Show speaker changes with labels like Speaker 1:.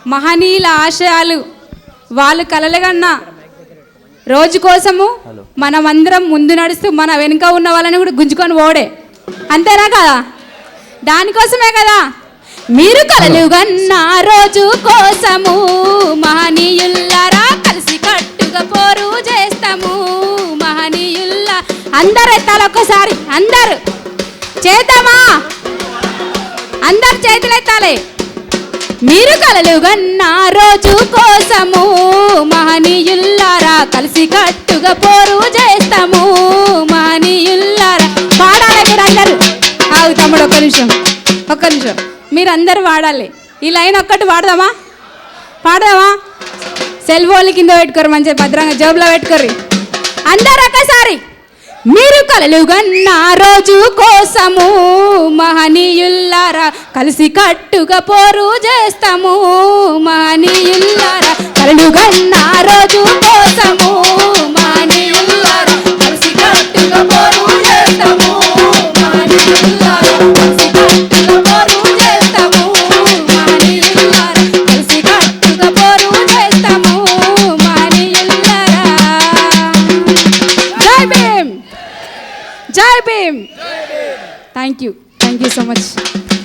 Speaker 1: మహనీయుల ఆశయాలు వాళ్ళు కలలుగన్నా రోజు కోసము మనమందరం ముందు నడుస్తూ మన వెనుక ఉన్న వాళ్ళని కూడా గుంజుకొని ఓడే, అంతేనా కదా? దానికోసమే కదా మీరు కలలుగన్న రోజు కోసము మహనీయుల్లారా కలిసి కట్టుగా పోరు చేస్తాము. మహనీయుల్లా అందరు ఎత్తాలి, ఒక్కసారి అందరు చేద్దామా? అందరు చేతులు ఎత్తాలి. మీరు కలలుగన్న రోజు కోసము మహనీయుల్లారా కలిసి కట్టుగా పోరు చేస్తాము. మహనీయుల్లారా పాడాలి మీరు అందరు. ఆగు తమ్ముడు, ఒక్క నిమిషం. మీరందరూ వాడాలి. ఈ లైన్ ఒక్కటి పాడదామా? సెల్ ఫోన్లు కింద పెట్టుకోరు, మంచిగా భద్రంగా జేబులో పెట్టుకోర్రి. అందరు ఒక్కసారి. మీరు కలలుగన్న రోజు కోసము మహనీయుల్లారా కలిసి కట్టుగా పోరు చేస్తాము. మహనీయుల్లారా కలలుగన్న రోజు కోసము మహనీయుల్లారా కలిసి కట్టుగా పోరు చేస్తాము. మహనీయుల్లారా కలిసి కట్టుగా పోరు చేస్తాము. మహనీయుల్లారా కలిసి కట్టుగా పోరు చేస్తాము. మహనీయుల్లారా జై Bhim. Jai Bhim! Thank you so much.